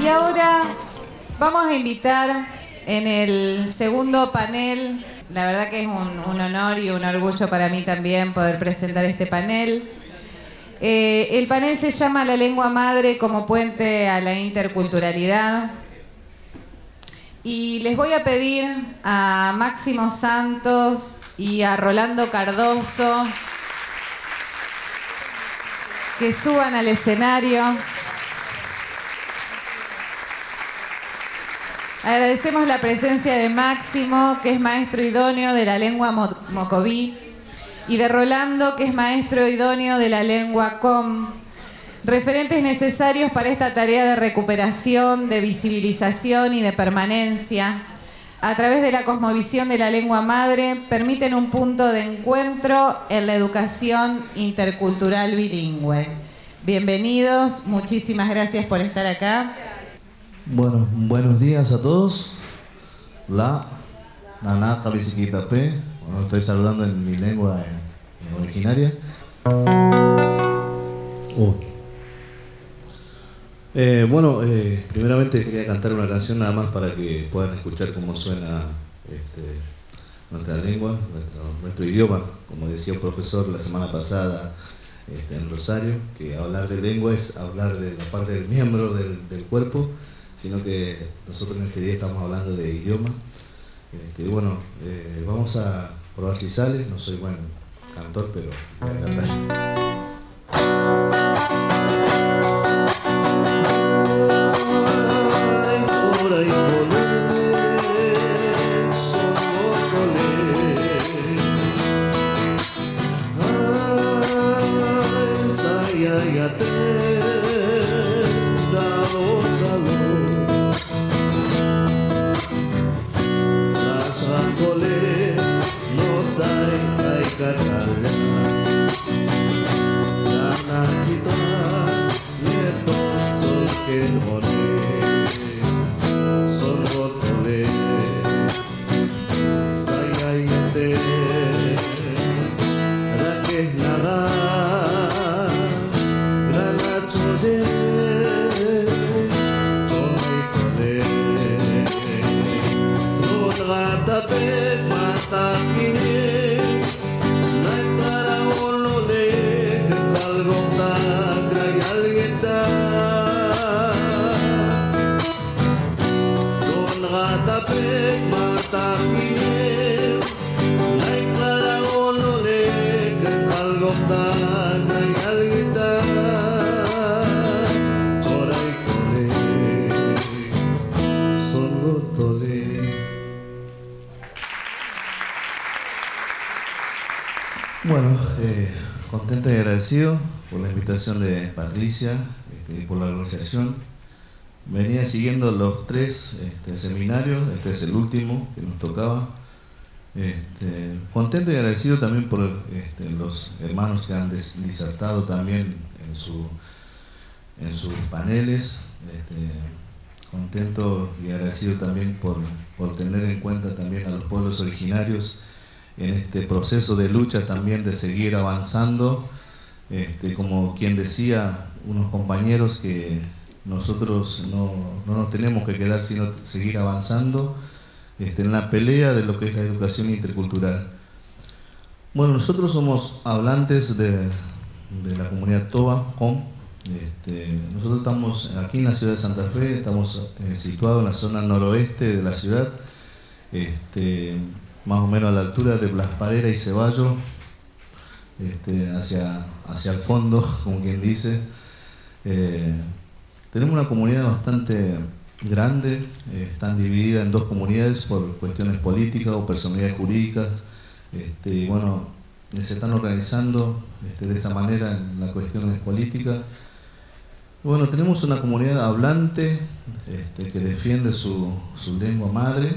Y ahora vamos a invitar en el segundo panel, la verdad que es un honor y un orgullo para mí también poder presentar este panel. El panel se llama La lengua madre como puente a la interculturalidad. Y les voy a pedir a Máximo Santos y a Rolando Cardoso que suban al escenario. Agradecemos la presencia de Máximo, que es maestro idóneo de la lengua mocoví, y de Rolando, que es maestro idóneo de la lengua com, referentes necesarios para esta tarea de recuperación, de visibilización y de permanencia. A través de la cosmovisión de la lengua madre, permiten un punto de encuentro en la educación intercultural bilingüe. Bienvenidos, muchísimas gracias por estar acá. Bueno, buenos días a todos. La Nana Cabiciquitape. Bueno, estoy saludando en mi lengua originaria. Primeramente quería cantar una canción nada más para que puedan escuchar cómo suena nuestra lengua, nuestro idioma. Como decía el profesor la semana pasada en Rosario, que hablar de lengua es hablar de la parte del miembro del cuerpo, sino que nosotros en este día estamos hablando de idioma. Vamos a probar si sale. No soy buen cantor, pero voy a cantar. Contento y agradecido por la invitación de Patricia y por la organización. Venía siguiendo los 3 seminarios, este es el último que nos tocaba. Contento y agradecido también por los hermanos que han disertado también en sus paneles. Contento y agradecido también por tener en cuenta también a los pueblos originarios en este proceso de lucha también, de seguir avanzando, como quien decía, unos compañeros, que nosotros no nos tenemos que quedar sino seguir avanzando en la pelea de lo que es la educación intercultural. Bueno, nosotros somos hablantes de la comunidad Toba, Com. Nosotros estamos aquí en la ciudad de Santa Fe, estamos situados en la zona noroeste de la ciudad, más o menos a la altura de Blas Parera y Ceballo, hacia el fondo, como quien dice. Tenemos una comunidad bastante grande, están divididas en 2 comunidades por cuestiones políticas o personalidades jurídicas. Se están organizando de esa manera en las cuestiones políticas. Bueno, tenemos una comunidad hablante que defiende su lengua madre.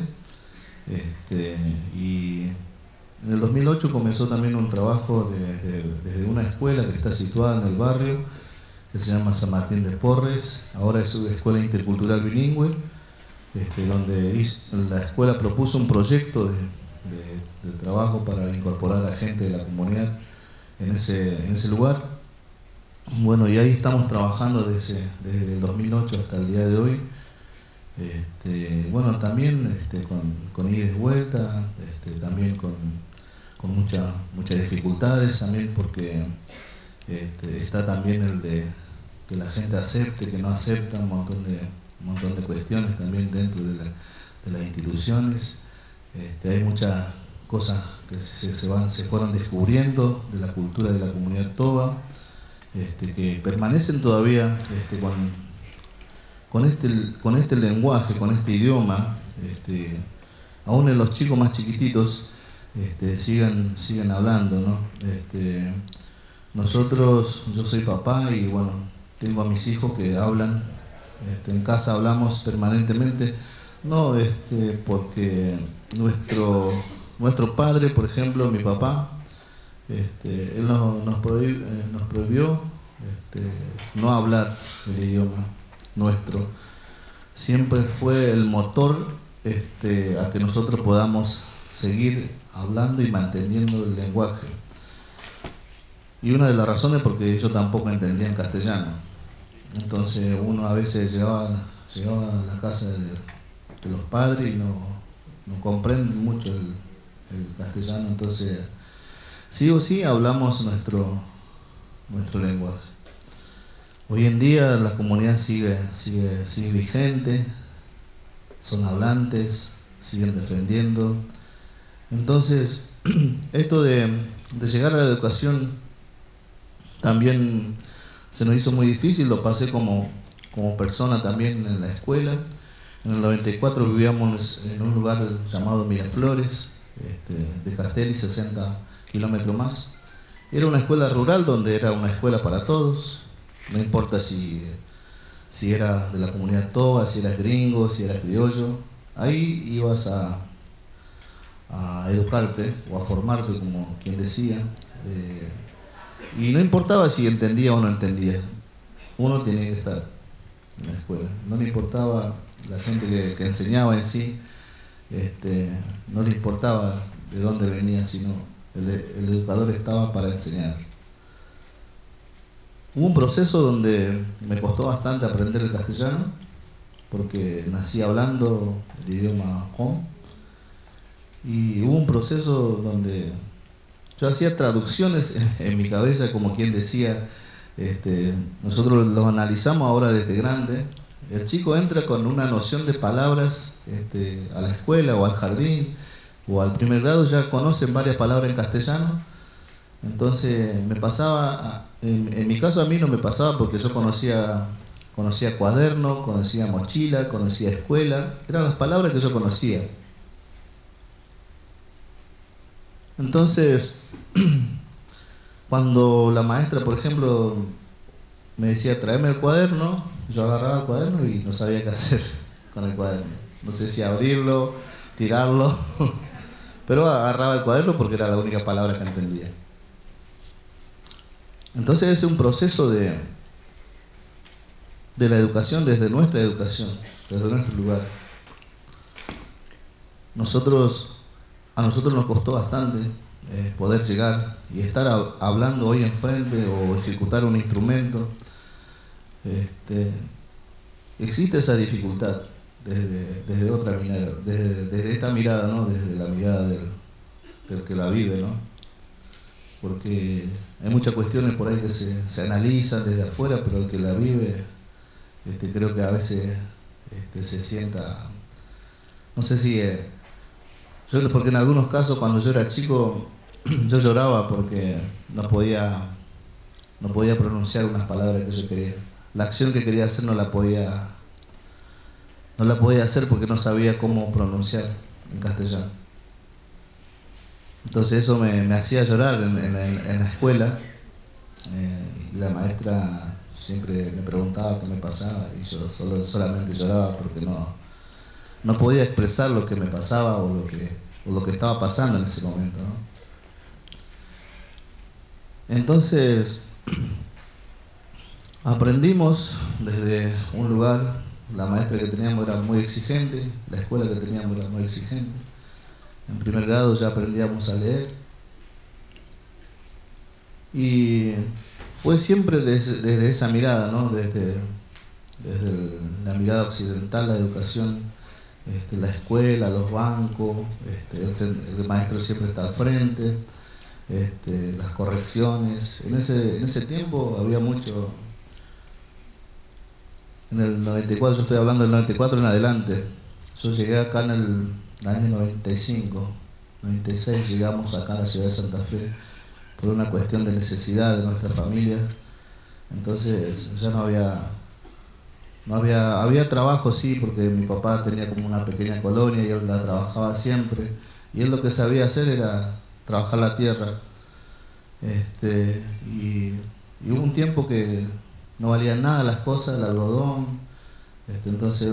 Y en el 2008 comenzó también un trabajo desde una escuela que está situada en el barrio, que se llama San Martín de Porres. Ahora es una escuela intercultural bilingüe, donde la escuela propuso un proyecto de trabajo para incorporar a gente de la comunidad en ese lugar. Bueno, y ahí estamos trabajando desde el 2008 hasta el día de hoy. Bueno, también con idas y vueltas, también con muchas dificultades, también porque está también el de que la gente acepte, que no acepta, un montón de cuestiones también dentro de las instituciones. Hay muchas cosas que se fueron descubriendo de la cultura de la comunidad toba, que permanecen todavía con este lenguaje, con este idioma, aún en los chicos más chiquititos sigan hablando, ¿no? Yo soy papá y bueno, tengo a mis hijos que hablan, en casa hablamos permanentemente, no porque nuestro padre, por ejemplo, mi papá, él nos prohibió no hablar el idioma nuestro. Siempre fue el motor a que nosotros podamos seguir hablando y manteniendo el lenguaje. Y una de las razones porque yo tampoco entendía en castellano. Entonces uno a veces llegaba a la casa de los padres y no comprende mucho el castellano. Entonces sí o sí hablamos nuestro lenguaje. Hoy en día la comunidad sigue vigente, son hablantes, siguen defendiendo. Entonces, esto de llegar a la educación también se nos hizo muy difícil, lo pasé como persona también en la escuela. En el 94 vivíamos en un lugar llamado Miraflores, de Castelli, 60 kilómetros más. Era una escuela rural donde era una escuela para todos, no importa si era de la comunidad toba, si eras gringo, si eras criollo, ahí ibas a educarte o a formarte, como quien decía, y no importaba si entendía o no entendía, uno tenía que estar en la escuela, no le importaba la gente que enseñaba en sí, no le importaba de dónde venía, sino el educador estaba para enseñar. Hubo un proceso donde me costó bastante aprender el castellano, porque nací hablando el idioma hom, y hubo un proceso donde yo hacía traducciones en mi cabeza, como quien decía, nosotros lo analizamos ahora desde grande. El chico entra con una noción de palabras a la escuela o al jardín o al primer grado, ya conocen varias palabras en castellano. Entonces me pasaba, en mi caso a mí no me pasaba porque yo conocía cuaderno, conocía mochila, conocía escuela, eran las palabras que yo conocía. Entonces, cuando la maestra, por ejemplo, me decía, tráeme el cuaderno, yo agarraba el cuaderno y no sabía qué hacer con el cuaderno. No sé si abrirlo, tirarlo, pero agarraba el cuaderno porque era la única palabra que entendía. Entonces ese es un proceso de la educación, desde nuestra educación, desde nuestro lugar. A nosotros nos costó bastante poder llegar y estar hablando hoy enfrente o ejecutar un instrumento. Existe esa dificultad desde otra mirada, desde esta mirada, ¿no? Desde la mirada del que la vive, ¿no? Porque hay muchas cuestiones por ahí que se analizan desde afuera, pero el que la vive, creo que a veces se sienta, no sé si, porque en algunos casos cuando yo era chico, yo lloraba porque no podía pronunciar unas palabras que yo quería. La acción que quería hacer no la podía hacer porque no sabía cómo pronunciar en castellano. Entonces eso me hacía llorar en la escuela, y la maestra siempre me preguntaba qué me pasaba y yo solamente lloraba porque no podía expresar lo que me pasaba o lo que estaba pasando en ese momento, ¿no? Entonces aprendimos desde un lugar, la maestra que teníamos era muy exigente, la escuela que teníamos era muy exigente. En primer grado ya aprendíamos a leer. Y fue siempre desde esa mirada, ¿no? Desde la mirada occidental, la educación, la escuela, los bancos, el maestro siempre está al frente, las correcciones. En ese tiempo había mucho. En el 94, yo estoy hablando del 94 en adelante. Yo llegué acá en el año 95, 96, llegamos acá a la ciudad de Santa Fe por una cuestión de necesidad de nuestra familia. Entonces ya había trabajo, sí, porque mi papá tenía como una pequeña colonia y él la trabajaba siempre. Y él lo que sabía hacer era trabajar la tierra. Y hubo un tiempo que no valían nada las cosas, el algodón. Entonces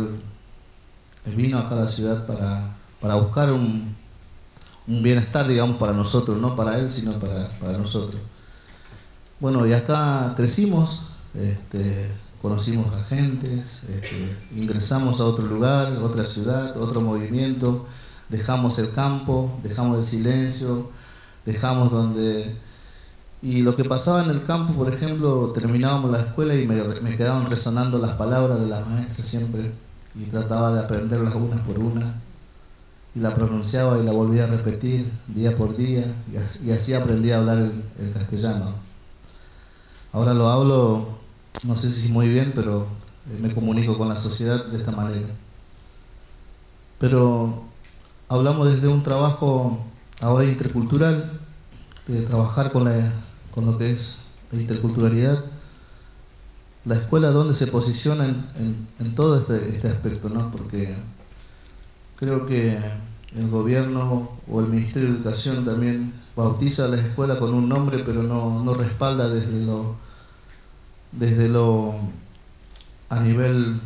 él vino acá a la ciudad para buscar un bienestar, digamos, para nosotros, no para él, sino para nosotros. Bueno, y acá crecimos, conocimos a gentes, ingresamos a otro lugar, otra ciudad, otro movimiento, dejamos el campo, dejamos el silencio, dejamos donde... Y lo que pasaba en el campo, por ejemplo, terminábamos la escuela y me quedaban resonando las palabras de las maestras siempre, y trataba de aprenderlas una por una, y la pronunciaba y la volvía a repetir día por día, y así aprendí a hablar el castellano. Ahora lo hablo, no sé si muy bien, pero me comunico con la sociedad de esta manera. Pero hablamos desde un trabajo ahora intercultural, de trabajar con lo que es la interculturalidad. La escuela donde se posiciona en todo este aspecto, ¿no? Porque creo que el gobierno o el Ministerio de Educación también bautiza a la escuela con un nombre, pero no respalda desde lo a nivel,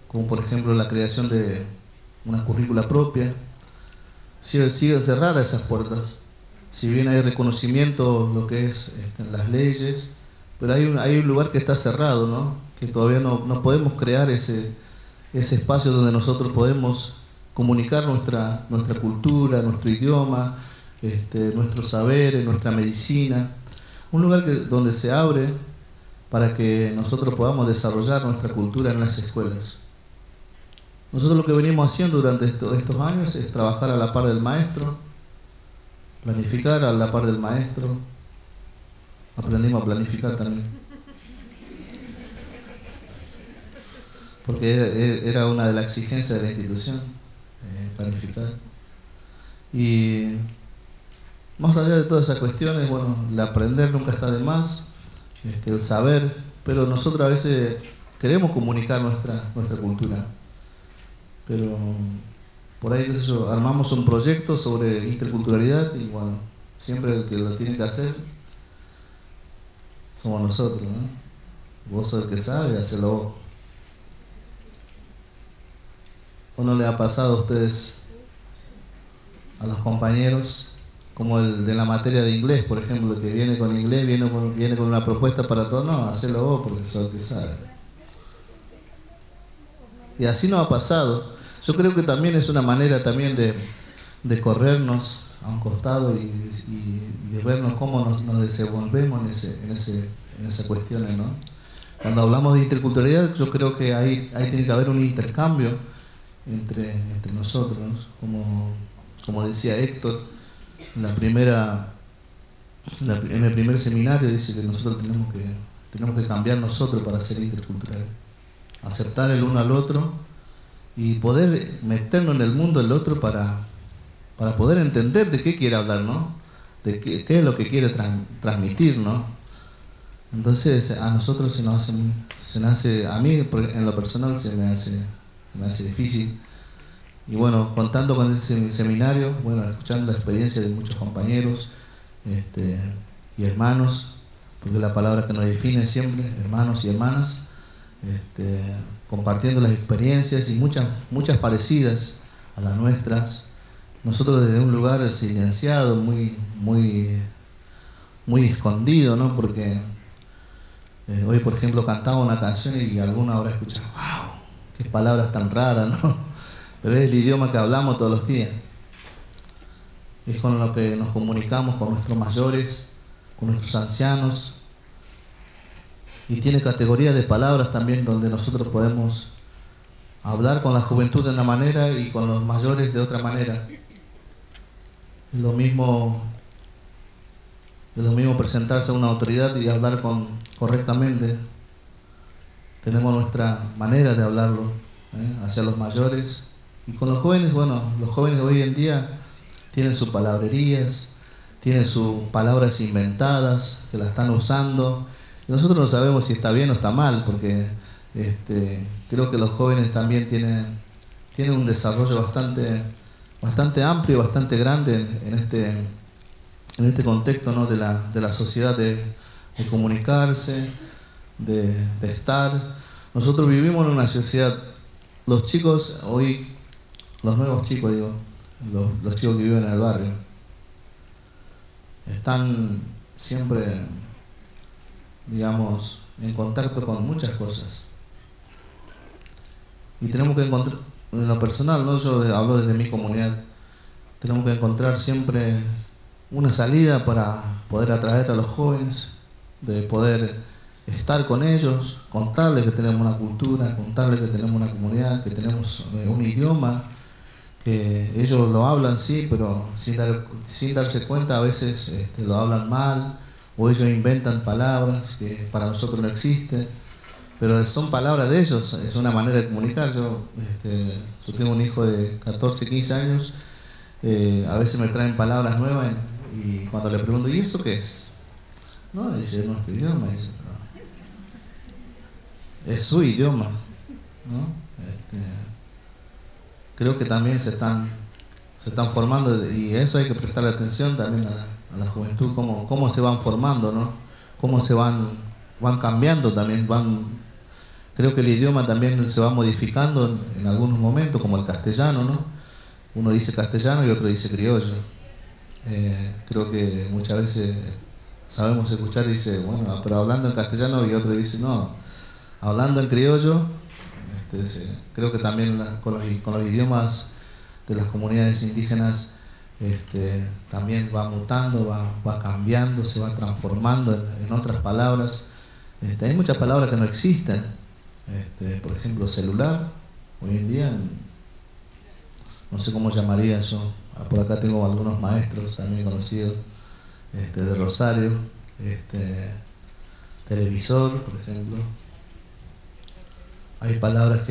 como por ejemplo la creación de una currícula propia. Sigue cerradas esas puertas. Si bien hay reconocimiento lo que es en las leyes, pero hay un lugar que está cerrado, ¿no? Que todavía no podemos crear ese espacio donde nosotros podemos comunicar nuestra cultura, nuestro idioma, nuestros saberes, nuestra medicina. Un lugar donde se abre para que nosotros podamos desarrollar nuestra cultura en las escuelas. Nosotros lo que venimos haciendo durante estos años es trabajar a la par del maestro, planificar a la par del maestro. Aprendimos a planificar también, porque era una de las exigencias de la institución, planificar. Y más allá de todas esas cuestiones, bueno, el aprender nunca está de más, el saber, pero nosotros a veces queremos comunicar nuestra cultura. Pero por ahí, qué sé yo, armamos un proyecto sobre interculturalidad y bueno, siempre el que lo tiene que hacer somos nosotros, ¿no? Vos sos el que sabe, hacelo vos. ¿O no le ha pasado a ustedes, a los compañeros, como el de la materia de inglés, por ejemplo, que viene con inglés, viene con una propuesta para todo? No, hacelo vos porque sos el que sabe. Y así nos ha pasado. Yo creo que también es una manera también de corrernos a un costado y de vernos cómo nos desenvolvemos en esas cuestiones, ¿no? Cuando hablamos de interculturalidad, yo creo que ahí tiene que haber un intercambio entre nosotros, ¿no? Como decía Héctor, en el primer seminario dice que nosotros tenemos que cambiar nosotros para ser interculturales, aceptar el uno al otro y poder meternos en el mundo del otro para poder entender de qué quiere hablar, ¿no? De qué es lo que quiere transmitir, ¿no? Entonces a nosotros se nos hace, a mí en lo personal se me hace difícil. Y bueno, contando con ese seminario, bueno, escuchando la experiencia de muchos compañeros y hermanos, porque la palabra que nos define siempre, hermanos y hermanas, compartiendo las experiencias y muchas parecidas a las nuestras. Nosotros desde un lugar silenciado, muy escondido, ¿no? Porque hoy, por ejemplo, cantaba una canción y alguno habrá escuchado, ¡wow! ¡Qué palabras tan raras!, ¿no? Pero es el idioma que hablamos todos los días. es con lo que nos comunicamos con nuestros mayores, con nuestros ancianos, y tiene categorías de palabras también donde nosotros podemos hablar con la juventud de una manera y con los mayores de otra manera. Es lo mismo presentarse a una autoridad y hablar correctamente. Tenemos nuestra manera de hablarlo hacia los mayores. Y con los jóvenes, bueno, los jóvenes hoy en día tienen sus palabrerías, tienen sus palabras inventadas, que las están usando. Y nosotros no sabemos si está bien o está mal, porque creo que los jóvenes también tienen un desarrollo bastante amplio y bastante grande en este contexto, ¿no?, de la sociedad, de comunicarse, de estar. Nosotros vivimos en una sociedad, los chicos hoy, los nuevos chicos, digo, los chicos que viven en el barrio, están siempre, digamos, en contacto con muchas cosas. Y tenemos que encontrar, en lo personal, ¿no?, yo hablo desde mi comunidad, tenemos que encontrar siempre una salida para poder atraer a los jóvenes, de poder estar con ellos, contarles que tenemos una cultura, contarles que tenemos una comunidad, que tenemos un idioma, que ellos lo hablan, sí, pero sin darse cuenta a veces lo hablan mal, o ellos inventan palabras que para nosotros no existen, pero son palabras de ellos, es una manera de comunicar. Yo tengo un hijo de 14, 15 años, a veces me traen palabras nuevas y cuando le pregunto, ¿y eso qué es? No, dice, es nuestro idioma, dice, es su idioma, ¿no? Creo que también se están formando, y eso hay que prestarle atención también a la juventud, cómo se van formando, ¿no? Cómo se van cambiando también, creo que el idioma también se va modificando en algunos momentos, como el castellano, ¿no? Uno dice castellano y otro dice criollo. Creo que muchas veces sabemos escuchar y dice, bueno, pero hablando en castellano, y otro dice, no, hablando en criollo. Creo que también con los idiomas de las comunidades indígenas también va mutando, va cambiando, se va transformando en otras palabras. Hay muchas palabras que no existen. Por ejemplo, celular, hoy en día, no sé cómo llamaría yo. Por acá tengo algunos maestros también conocidos de Rosario, televisor, por ejemplo. Hay palabras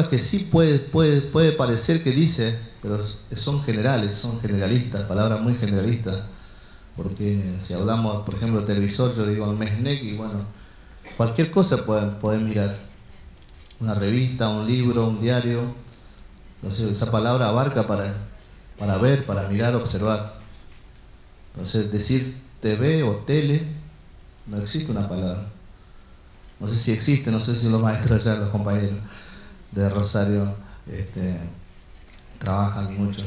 que sí puede parecer que dice, pero son generales, son generalistas, palabras muy generalistas. Porque si hablamos, por ejemplo, de televisor, yo digo el mesnec, y bueno, cualquier cosa pueden mirar. Una revista, un libro, un diario. Entonces esa palabra abarca para ver, para mirar, observar. Entonces decir TV o tele, no existe una palabra. No sé si existe, no sé si los maestros allá, los compañeros de Rosario trabajan mucho.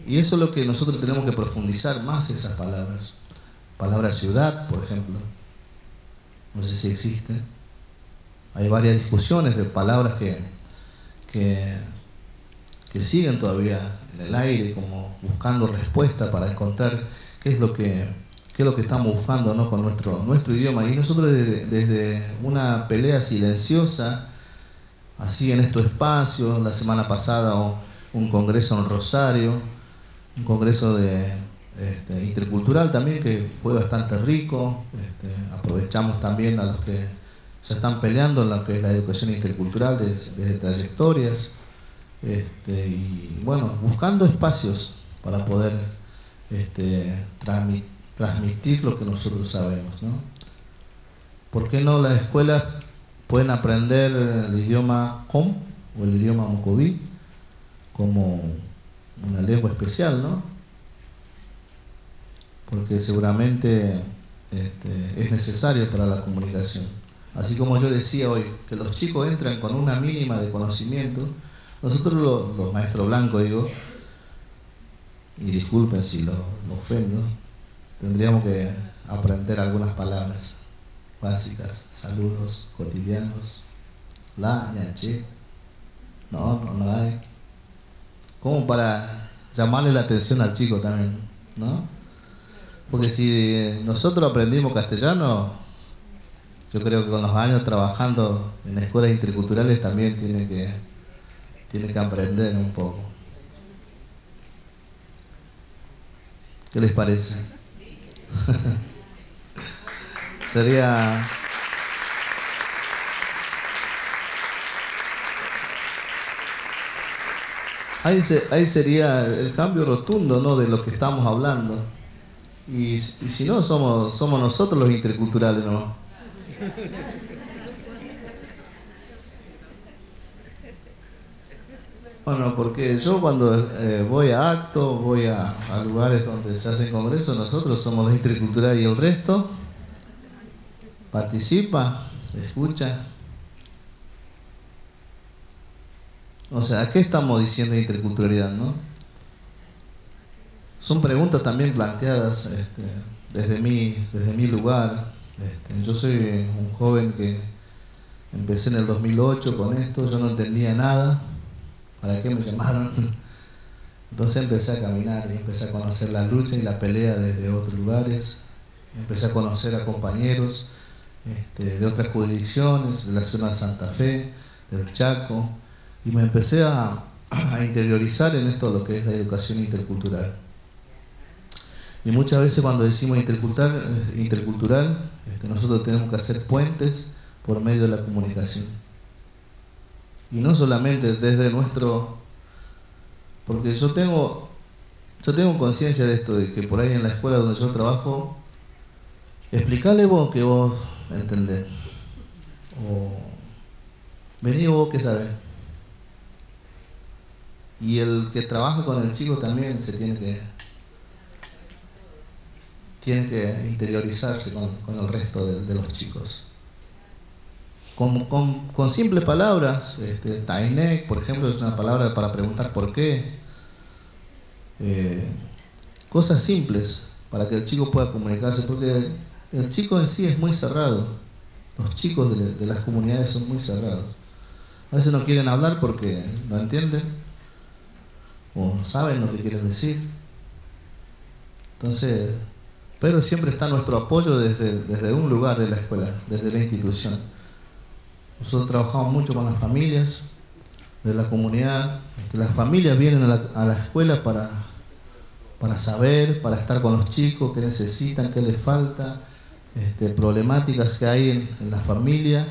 Y eso es lo que nosotros tenemos que profundizar más, esas palabras. Palabra ciudad, por ejemplo. No sé si existe. Hay varias discusiones de palabras que siguen todavía en el aire, como buscando respuesta para encontrar qué es lo que estamos buscando, ¿no?, con nuestro idioma. Y nosotros desde una pelea silenciosa, así en estos espacios, la semana pasada un congreso en Rosario, un congreso intercultural también, que fue bastante rico. Aprovechamos también a los que se están peleando en lo que es la educación intercultural desde trayectorias, y bueno, buscando espacios para poder transmitir lo que nosotros sabemos, ¿no? ¿Por qué no las escuelas pueden aprender el idioma Com o el idioma Mocoví como una lengua especial, ¿no? Porque seguramente es necesario para la comunicación. Así como yo decía hoy, que los chicos entran con una mínima de conocimiento, nosotros los maestros blancos, digo, y disculpen si lo ofendo, tendríamos que aprender algunas palabras básicas, saludos cotidianos, la, ñache, no hay, como para llamarle la atención al chico también, ¿no? Porque si nosotros aprendimos castellano, yo creo que con los años trabajando en escuelas interculturales también tiene que aprender un poco. ¿Qué les parece? Sería... Ahí sería el cambio rotundo, ¿no?, de lo que estamos hablando. Y si no, somos nosotros los interculturales, ¿no? Bueno, porque yo cuando voy a actos, voy a lugares donde se hacen congresos, nosotros somos los interculturales y el resto participa, escucha. O sea, ¿a qué estamos diciendo interculturalidad, no? Son preguntas también planteadas desde mi lugar. Yo soy un joven que empecé en el 2008 con esto, yo no entendía nada. ¿Para qué me llamaron? Entonces empecé a caminar y empecé a conocer la lucha y la pelea desde otros lugares. Empecé a conocer a compañeros de otras jurisdicciones, de la zona de Santa Fe, del Chaco, y me empecé a interiorizar en esto lo que es la educación intercultural. Y muchas veces cuando decimos intercultural, nosotros tenemos que hacer puentes por medio de la comunicación. Y no solamente desde nuestro... Porque yo tengo conciencia de esto, de que por ahí en la escuela donde yo trabajo, explicarle vos que vos entendés. O vení vos que sabés. Y el que trabaja con el chico también se tiene que interiorizarse con el resto de los chicos. Con simples palabras, Tainek, por ejemplo, es una palabra para preguntar por qué. Cosas simples para que el chico pueda comunicarse, porque el chico en sí es muy cerrado. Los chicos de las comunidades son muy cerrados. A veces no quieren hablar porque no entienden o no saben lo que quieren decir. Entonces, pero siempre está nuestro apoyo desde un lugar de la escuela, desde la institución. Nosotros trabajamos mucho con las familias de la comunidad. Las familias vienen a la escuela para saber, para estar con los chicos, qué necesitan, qué les falta, problemáticas que hay en la familia.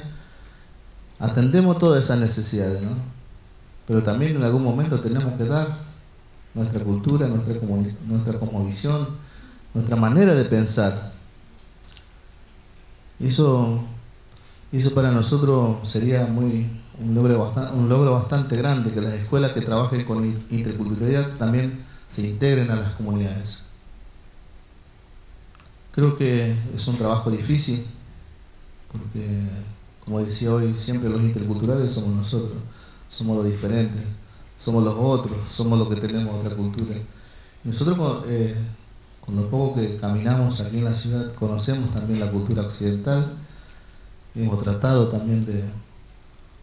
Atendemos todas esas necesidades, ¿no? Pero también en algún momento tenemos que dar nuestra cultura, nuestra cosmovisión, nuestra manera de pensar. Eso para nosotros sería un logro bastante grande, que las escuelas que trabajen con interculturalidad también se integren a las comunidades. Creo que es un trabajo difícil, porque, como decía hoy, siempre los interculturales somos nosotros, somos los diferentes, somos los otros, somos los que tenemos otra cultura. Y nosotros con lo poco que caminamos aquí en la ciudad, conocemos también la cultura occidental. Hemos tratado también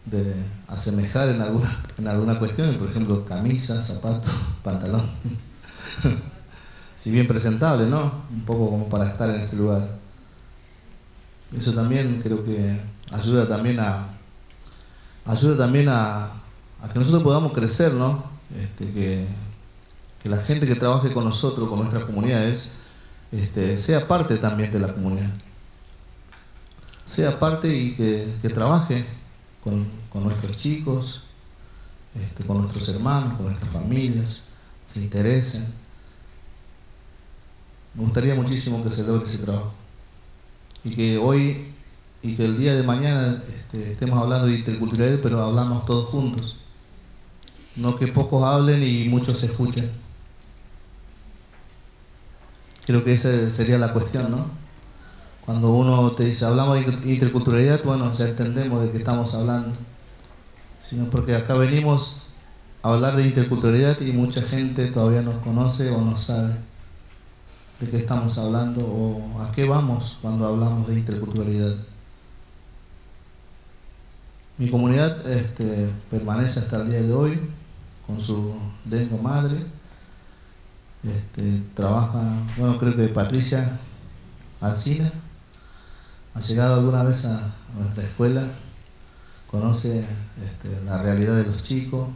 de asemejar en alguna cuestión, por ejemplo, camisas, zapatos, pantalón. Si bien presentable, ¿no? Un poco como para estar en este lugar. Eso también creo que ayuda también a que nosotros podamos crecer, ¿no? Que la gente que trabaje con nosotros, con nuestras comunidades, sea parte también de la comunidad. Sea parte y que trabaje con nuestros chicos, con nuestros hermanos, con nuestras familias, se interesen. Me gustaría muchísimo que se logre ese trabajo. Y que el día de mañana estemos hablando de interculturalidad, pero hablamos todos juntos. No que pocos hablen y muchos se escuchen. Creo que esa sería la cuestión, ¿no? Cuando uno te dice, hablamos de interculturalidad, bueno, ya entendemos de qué estamos hablando. Sino porque acá venimos a hablar de interculturalidad y mucha gente todavía no conoce o no sabe de qué estamos hablando o a qué vamos cuando hablamos de interculturalidad. Mi comunidad permanece hasta el día de hoy con su lengua madre, trabaja, bueno, creo que Patricia Alsina ha llegado alguna vez a nuestra escuela, conoce la realidad de los chicos.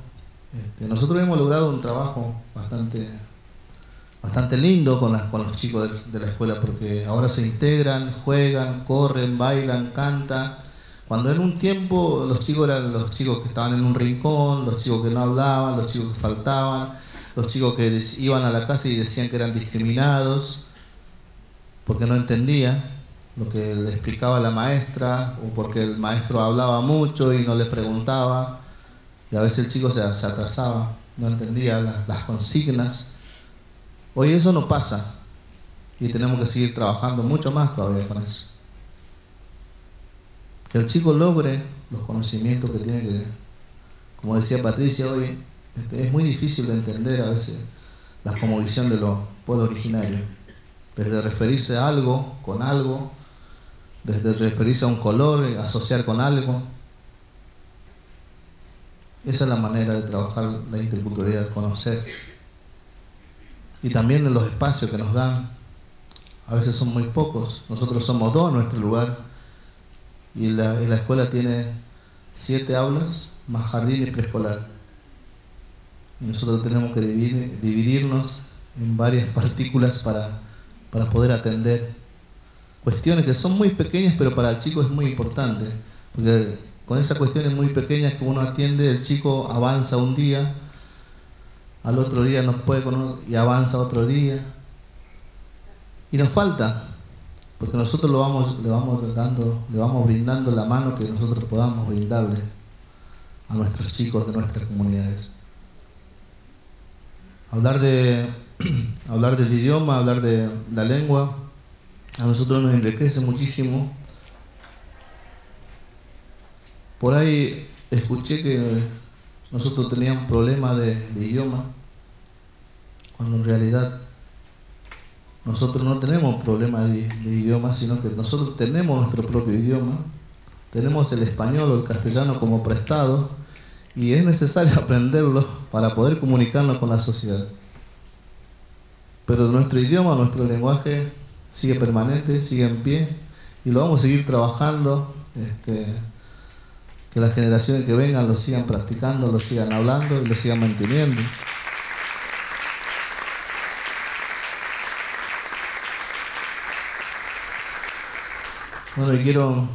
Nosotros hemos logrado un trabajo bastante lindo con los chicos de la escuela, porque ahora se integran, juegan, corren, bailan, cantan. Cuando en un tiempo los chicos eran los chicos que estaban en un rincón, los chicos que no hablaban, los chicos que faltaban, los chicos que iban a la casa y decían que eran discriminados porque no entendían lo que le explicaba la maestra, o porque el maestro hablaba mucho y no le preguntaba, y a veces el chico se atrasaba, no entendía las consignas. Hoy eso no pasa y tenemos que seguir trabajando mucho más todavía con eso. Que el chico logre los conocimientos que tiene que, como decía Patricia hoy, es muy difícil de entender a veces la cosmovisión de los pueblos originarios. Desde referirse a algo, con algo, desde referirse a un color, asociar con algo. Esa es la manera de trabajar la interculturalidad, conocer. Y también en los espacios que nos dan, a veces son muy pocos. Nosotros somos 2 en nuestro lugar y la escuela tiene 7 aulas más jardín y preescolar. Y nosotros tenemos que dividirnos en varias partículas para poder atender cuestiones que son muy pequeñas, pero para el chico es muy importante, porque con esas cuestiones muy pequeñas que uno atiende, el chico avanza un día, al otro día no puede y avanza otro día, y nos falta, porque nosotros le vamos brindando la mano que nosotros podamos brindarle a nuestros chicos de nuestras comunidades. Hablar del idioma, hablar de la lengua, a nosotros nos enriquece muchísimo. Por ahí escuché que nosotros teníamos problemas de idioma, cuando en realidad nosotros no tenemos problemas de idioma, sino que nosotros tenemos nuestro propio idioma, tenemos el español o el castellano como prestado, y es necesario aprenderlo para poder comunicarnos con la sociedad. Pero nuestro idioma, nuestro lenguaje sigue permanente, sigue en pie, y lo vamos a seguir trabajando, que las generaciones que vengan lo sigan practicando, lo sigan hablando y lo sigan manteniendo. Bueno, y quiero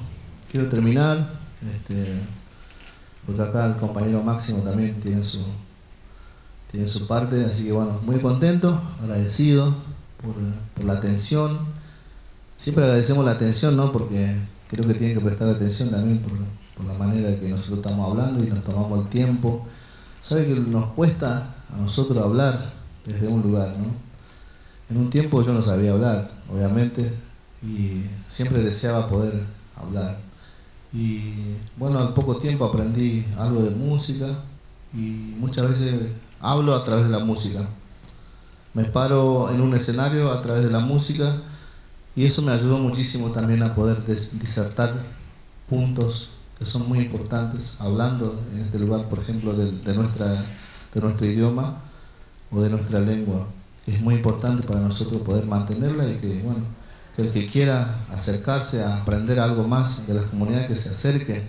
terminar, porque acá el compañero Máximo también tiene su parte, así que bueno, muy contento, agradecido por la atención. Siempre agradecemos la atención, ¿no? Porque creo que tienen que prestar atención también por la manera que nosotros estamos hablando y nos tomamos el tiempo. Sabe que nos cuesta a nosotros hablar desde un lugar, ¿no? En un tiempo yo no sabía hablar, obviamente, y siempre deseaba poder hablar. Y bueno, al poco tiempo aprendí algo de música y muchas veces hablo a través de la música. Me paro en un escenario a través de la música y eso me ayudó muchísimo también a poder disertar puntos que son muy importantes, hablando en este lugar, por ejemplo, de nuestro idioma o de nuestra lengua. Es muy importante para nosotros poder mantenerla y que, bueno, que el que quiera acercarse a aprender algo más de las comunidades, que se acerque,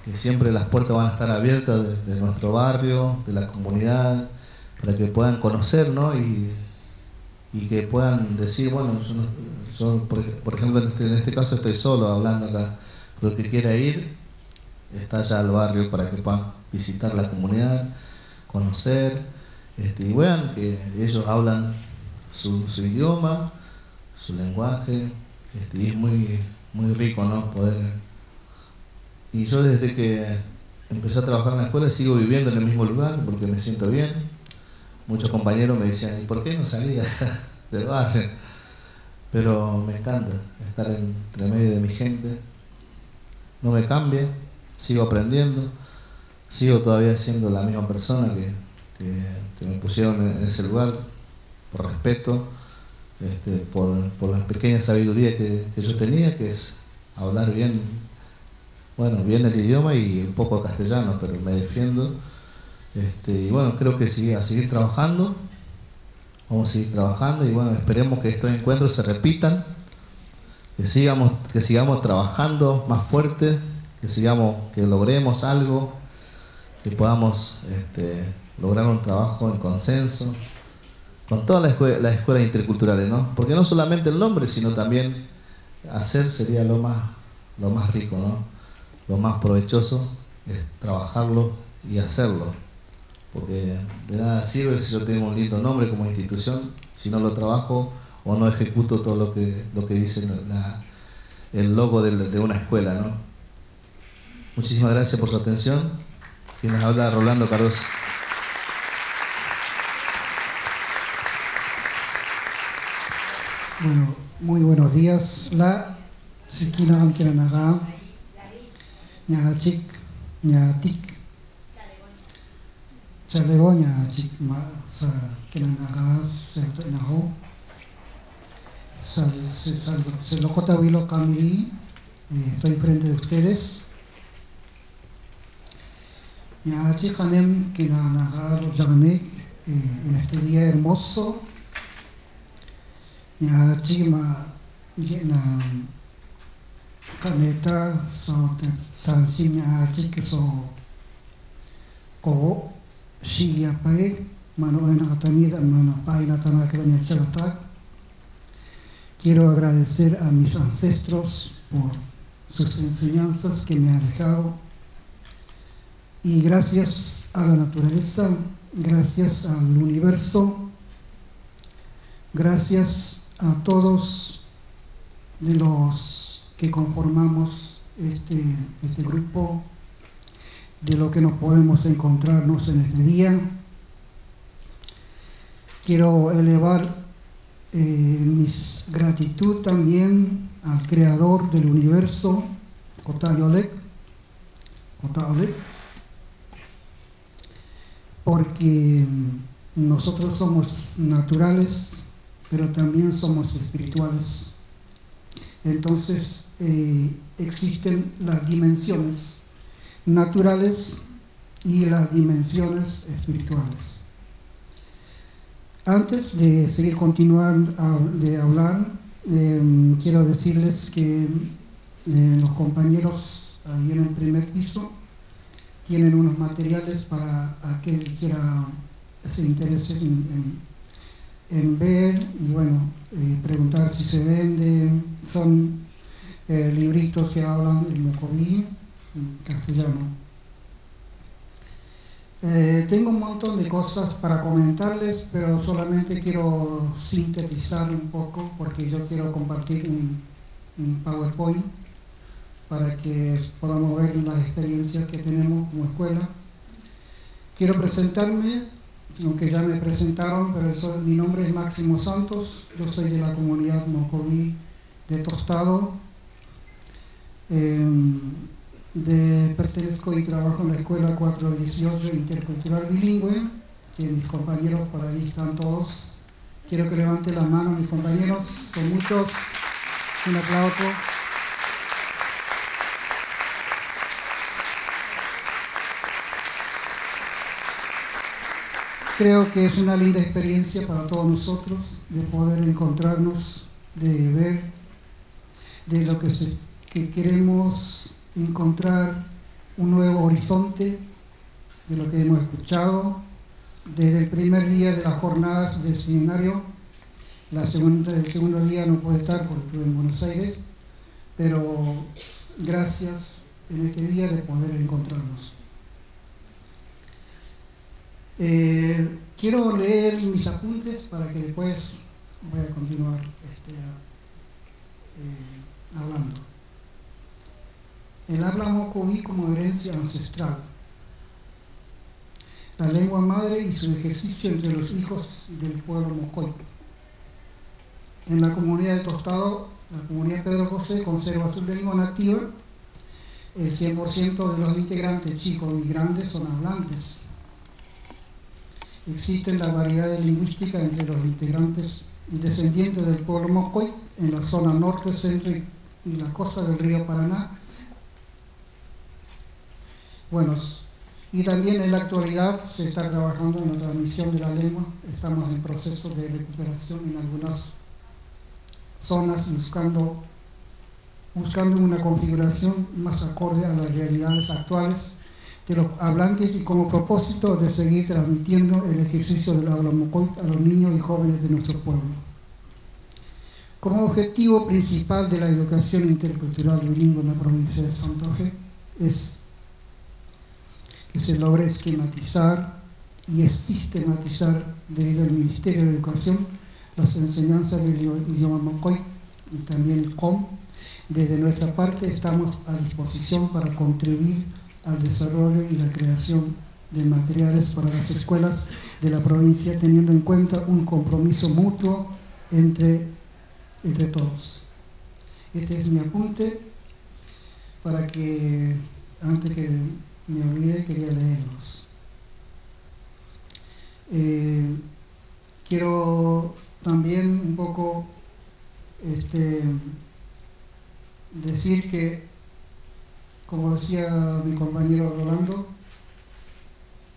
que siempre las puertas van a estar abiertas de nuestro barrio, de la comunidad, para que puedan conocer, ¿no? Y que puedan decir, bueno, yo por ejemplo, en este caso estoy solo hablando acá, pero el que quiera ir, está allá al barrio para que puedan visitar la comunidad, conocer, y vean que ellos hablan su idioma, su lenguaje, y es muy rico, ¿no? Poder. Y yo desde que empecé a trabajar en la escuela sigo viviendo en el mismo lugar porque me siento bien. Muchos compañeros me decían, ¿y por qué no salías del barrio? Pero me encanta estar entre medio de mi gente. No me cambia, sigo aprendiendo, sigo todavía siendo la misma persona que me pusieron en ese lugar, por respeto, por la pequeña sabiduría que yo tenía, que es hablar bien, bueno, bien el idioma y un poco castellano, pero me defiendo. Y bueno, creo que a seguir trabajando, vamos a seguir trabajando y bueno, esperemos que estos encuentros se repitan, que sigamos trabajando más fuerte, que logremos algo, que podamos lograr un trabajo en consenso con todas las escuelas interculturales, ¿no? Porque no solamente el nombre, sino también hacer sería lo más rico, ¿no? Lo más provechoso es trabajarlo y hacerlo, porque de nada sirve si yo tengo un lindo nombre como institución, si no lo trabajo o no ejecuto todo lo que dice el logo de una escuela, ¿no? Muchísimas gracias por su atención. Quien nos habla, Rolando Cardoso. Bueno, muy buenos días. La Sikina Ankinanaga, Ñachik, Ñatik, Chalego, Ñachik, Sa Kinanaga, Sertenaho, Se Lokota Wilo Kamili, estoy frente de ustedes. Ñachik Hanem Kinanaga, Janek, en este día hermoso. Ya chima na kaneta so sansim ya chike so ko siya pai mano en atanida mano pai na tanaka de chalatak. Quiero agradecer a mis ancestros por sus enseñanzas que me han dejado y gracias a la naturaleza, gracias al universo, gracias a todos de los que conformamos este grupo, de lo que nos podemos encontrarnos en este día. Quiero elevar mis gratitud también al creador del universo, Kotayolek, porque nosotros somos naturales, pero también somos espirituales. Entonces existen las dimensiones naturales y las dimensiones espirituales. Antes de seguir continuando de hablar, quiero decirles que los compañeros ahí en el primer piso tienen unos materiales para aquel que quiera se interese en ver y bueno, preguntar si se venden. Son libritos que hablan el mocoví en castellano. Tengo un montón de cosas para comentarles, pero solamente quiero sintetizar un poco porque yo quiero compartir un PowerPoint para que podamos ver las experiencias que tenemos como escuela. Quiero presentarme, aunque ya me presentaron, pero mi nombre es Máximo Santos, yo soy de la comunidad mocoví de Tostado, pertenezco y trabajo en la escuela 418 intercultural bilingüe, que mis compañeros por ahí están todos. Quiero que levanten las manos mis compañeros, son muchos, un aplauso. Creo que es una linda experiencia para todos nosotros de poder encontrarnos, de ver, de lo que queremos encontrar un nuevo horizonte, de lo que hemos escuchado desde el primer día de las jornadas de seminario. El segundo día no pude estar porque estuve en Buenos Aires, pero gracias en este día de poder encontrarnos. Quiero leer mis apuntes para que después voy a continuar hablando. El habla mocoví como herencia ancestral, la lengua madre y su ejercicio entre los hijos del pueblo mocoy. En la comunidad de Tostado, la comunidad Pedro José conserva su lengua nativa. El 100% de los integrantes, chicos y grandes, son hablantes. Existen la variedad lingüística entre los integrantes y descendientes del pueblo mocoy en la zona norte, centro y la costa del río Paraná. Bueno, Y también en la actualidad se está trabajando en la transmisión de la lengua. Estamos en proceso de recuperación en algunas zonas, buscando una configuración más acorde a las realidades actuales de los hablantes y como propósito de seguir transmitiendo el ejercicio del habla mocoy a los niños y jóvenes de nuestro pueblo. Como objetivo principal de la educación intercultural bilingüe en la provincia de Santa Fe es que se logre esquematizar y sistematizar desde el Ministerio de Educación las enseñanzas del idioma mocoy y también el COM. Desde nuestra parte estamos a disposición para contribuir al desarrollo y la creación de materiales para las escuelas de la provincia, teniendo en cuenta un compromiso mutuo entre todos. Este es mi apunte para que, antes que me olvide, quería leerlos. Quiero también un poco decir que, como decía mi compañero Rolando,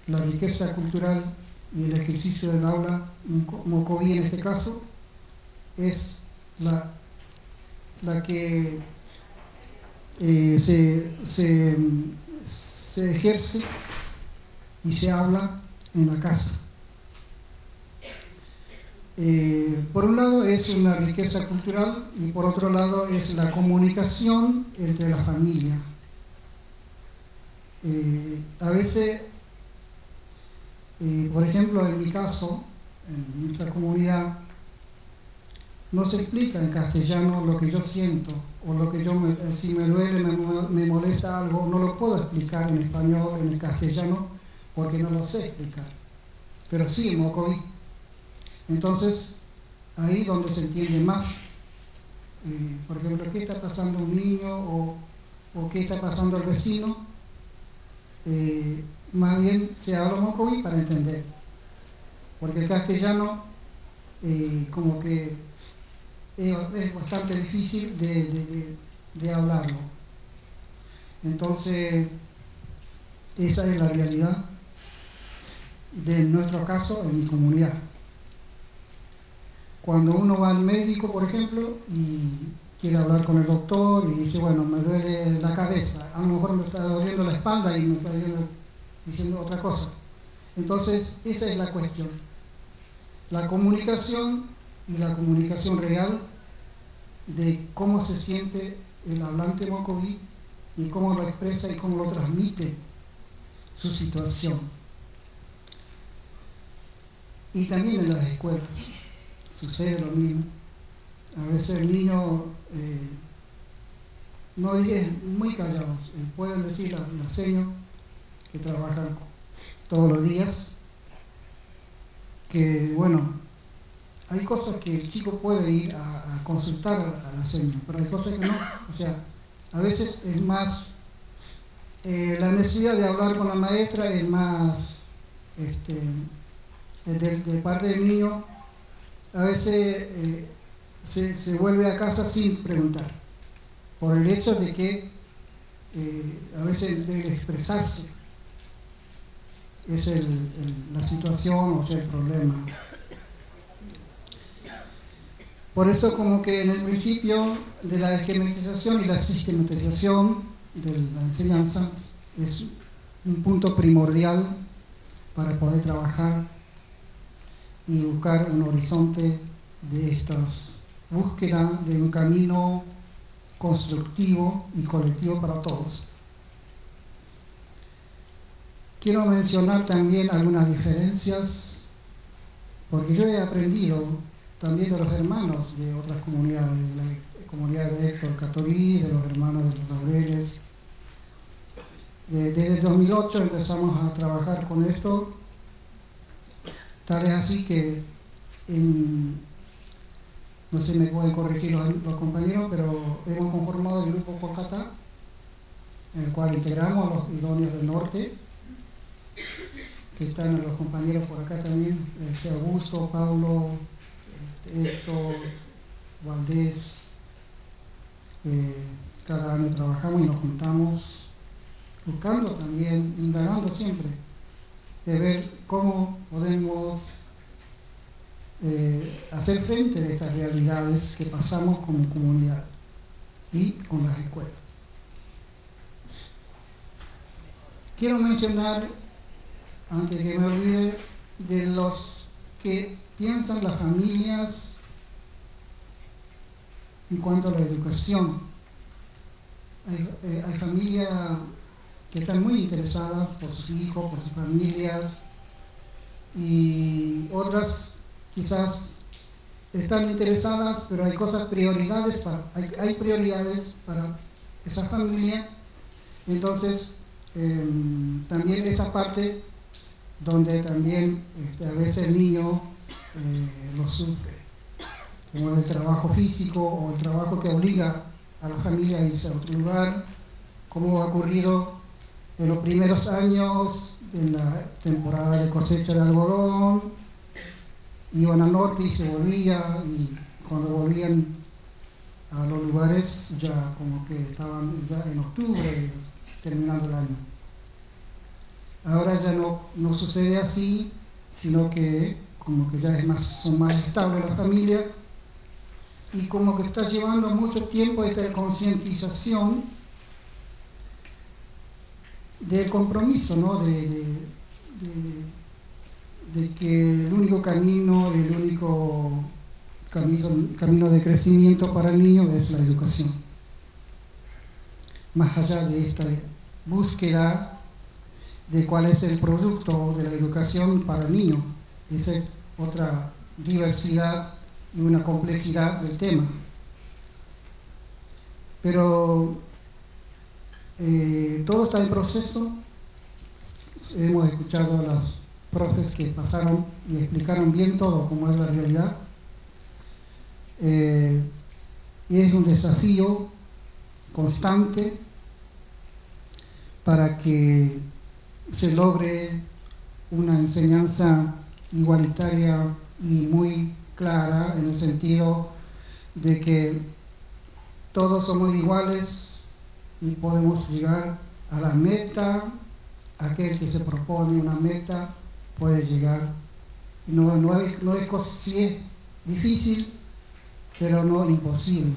la riqueza cultural y el ejercicio del habla mocoví en este caso es la que se ejerce y se habla en la casa. Por un lado es una riqueza cultural y por otro lado es la comunicación entre las familias. A veces, por ejemplo, en mi caso, en nuestra comunidad, no se explica en castellano lo que yo siento o lo que si me duele, me molesta algo, no lo puedo explicar en español, en el castellano, porque no lo sé explicar, pero sí en mocoví. Entonces, ahí donde se entiende más, por ejemplo, qué está pasando un niño o qué está pasando el vecino, más bien se habla mocoví para entender, porque el castellano como que es bastante difícil de hablarlo. Entonces, esa es la realidad de nuestro caso en mi comunidad. Cuando uno va al médico, por ejemplo, y quiere hablar con el doctor y dice, bueno, me duele la cabeza, a lo mejor me está doliendo la espalda y me está diciendo otra cosa. Entonces, esa es la cuestión. La comunicación y la comunicación real de cómo se siente el hablante mocoví y cómo lo expresa y cómo lo transmite su situación. Y también en las escuelas sucede lo mismo. A veces el niño no es muy callado, pueden decir las señas que trabajan todos los días, que bueno, hay cosas que el chico puede ir a consultar a la seña, pero hay cosas que no. O sea, a veces es más la necesidad de hablar con la maestra es más de parte del niño. A veces se vuelve a casa sin preguntar, por el hecho de que a veces debe expresarse es la situación, o sea, el problema. Por eso, como que en el principio de la esquematización y la sistematización de la enseñanza es un punto primordial para poder trabajar y buscar un horizonte de estas búsquedas de un camino constructivo y colectivo para todos. Quiero mencionar también algunas diferencias, porque yo he aprendido también de los hermanos de otras comunidades, de la comunidad de Héctor Catorí, de los hermanos de los Laureles. Desde el 2008 empezamos a trabajar con esto, tal es así que, no sé, me pueden corregir los compañeros, pero hemos conformado el grupo Colcatá, en el cual integramos a los idóneos del norte, que están los compañeros por acá también, Augusto, Paulo, Héctor, Valdés. Cada año trabajamos y nos juntamos buscando también, indagando siempre, de ver cómo podemos hacer frente a estas realidades que pasamos como comunidad y con las escuelas. Quiero mencionar, antes que me olvide, de los que piensan las familias en cuanto a la educación. Hay familias que están muy interesadas por sus hijos, por sus familias, y otras quizás están interesadas, pero hay hay prioridades para esa familia. Entonces, también esa parte donde también a veces el niño lo sufre, como el trabajo físico o el trabajo que obliga a la familia a irse a otro lugar, como ha ocurrido en los primeros años de la temporada de cosecha de algodón. Iban al norte y se volvía, y cuando volvían a los lugares ya como que estaban ya en octubre, terminando el año. Ahora ya no sucede así, sino que como que ya son más estables las familias, y como que está llevando mucho tiempo esta concientización del compromiso, ¿no? De que el único camino de crecimiento para el niño es la educación. Más allá de esta búsqueda de cuál es el producto de la educación para el niño, esa es otra diversidad y una complejidad del tema. Pero todo está en proceso. Hemos escuchado a las profes que pasaron y explicaron bien todo cómo es la realidad. Y es un desafío constante para que se logre una enseñanza igualitaria y muy clara, en el sentido de que todos somos iguales y podemos llegar a la meta. Aquel que se propone una meta puede llegar. Sí es difícil, pero no imposible.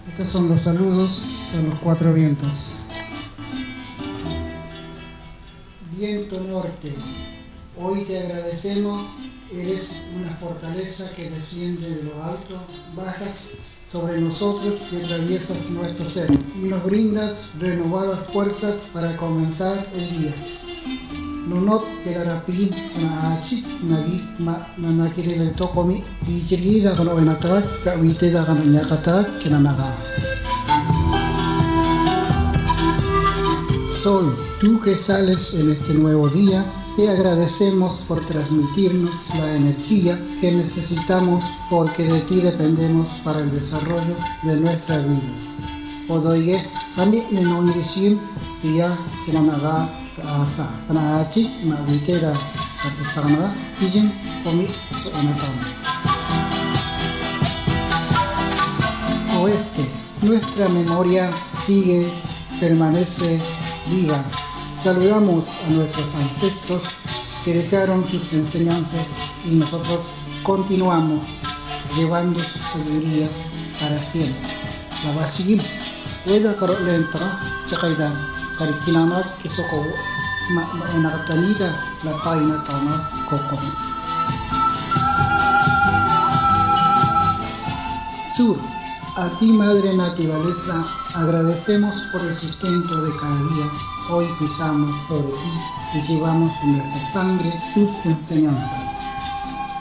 Estos son los saludos a los cuatro vientos. Viento norte, hoy te agradecemos, eres una fortaleza que desciende de lo alto, bajas sobre nosotros y atraviesas nuestro ser y nos brindas renovadas fuerzas para comenzar el día. Nunot Kedarapi na achi nagi ma nanakiri le tokomi y chirida con ovenata kawite da con ñakata kenanaga. Sol, tú que sales en este nuevo día, te agradecemos por transmitirnos la energía que necesitamos porque de ti dependemos para el desarrollo de nuestra vida. Odoye, kami nenonirisim tia kenanaga asa panachi mawitera sana kijin komi anatama. Oeste, nuestra memoria sigue, permanece viva. Saludamos a nuestros ancestros que dejaron sus enseñanzas y nosotros continuamos llevando su sabiduría para siempre. La Basigim, Weda Karolenta, Chakaidan, Karikinamak, Kisoko, Nakatanida, La Paina Tama, Kokomi. Sur, a ti Madre Naturaleza, agradecemos por el sustento de cada día. Hoy pisamos sobre ti y llevamos en nuestra sangre tus enseñanzas.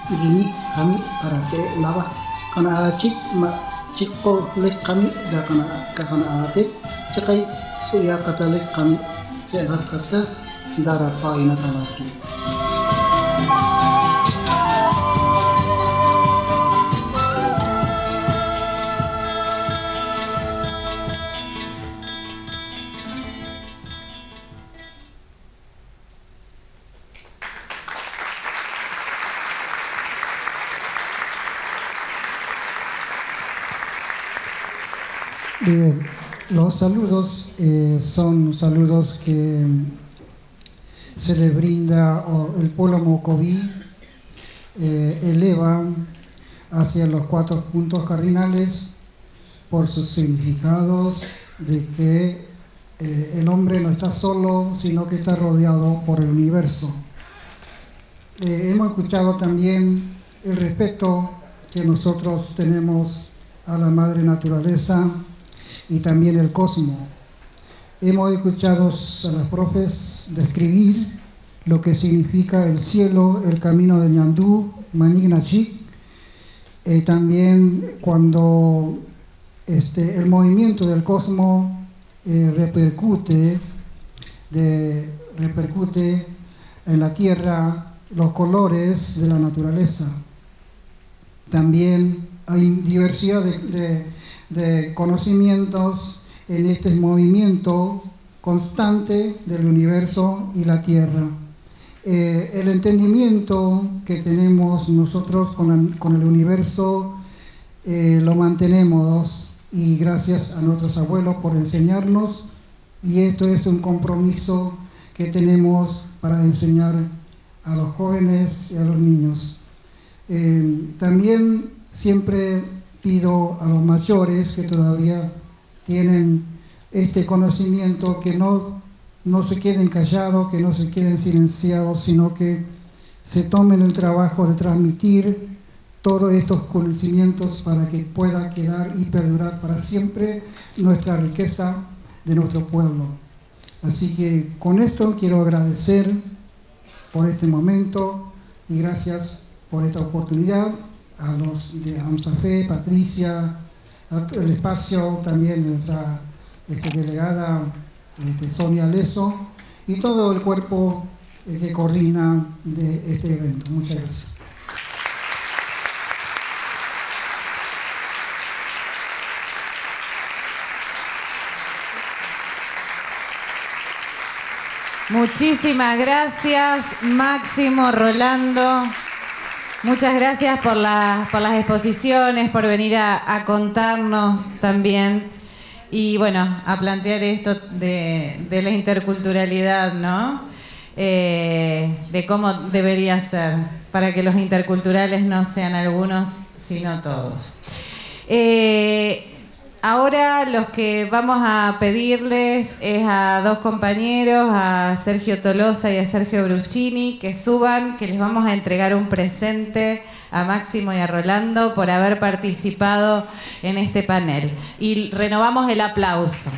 Gini kami para te lava kana achik ma chikko lek kami da kana ate chakai suya kata lek kami sehat kata dara paina tanaki. Bien, los saludos son saludos que se le brinda el pueblo mocoví, eleva hacia los 4 puntos cardinales por sus significados de que el hombre no está solo, sino que está rodeado por el universo. Hemos escuchado también el respeto que nosotros tenemos a la madre naturaleza y también el cosmos. Hemos escuchado a las profes describir lo que significa el cielo, el camino de Ñandú, Manignachik. También cuando el movimiento del cosmos repercute en la tierra los colores de la naturaleza. También hay diversidad de conocimientos en este movimiento constante del universo y la tierra. El entendimiento que tenemos nosotros con el universo lo mantenemos y gracias a nuestros abuelos por enseñarnos, y esto es un compromiso que tenemos para enseñar a los jóvenes y a los niños. También siempre pido a los mayores que todavía tienen este conocimiento que no se queden callados, que no se queden silenciados, sino que se tomen el trabajo de transmitir todos estos conocimientos para que pueda quedar y perdurar para siempre nuestra riqueza de nuestro pueblo. Así que con esto quiero agradecer por este momento y gracias por esta oportunidad a los de AMSAFE, Patricia, el espacio, también nuestra delegada Sonia Leso y todo el cuerpo que coordina de este evento. Muchas gracias. Muchísimas gracias, Máximo, Rolando. Muchas gracias por las exposiciones, por venir a contarnos también y bueno, a plantear esto de la interculturalidad, ¿no? De cómo debería ser, para que los interculturales no sean algunos, sino todos. Ahora los que vamos a pedirles es a dos compañeros, a Sergio Tolosa y a Sergio Bruschini, que suban, que les vamos a entregar un presente a Máximo y a Rolando por haber participado en este panel. Y renovamos el aplauso.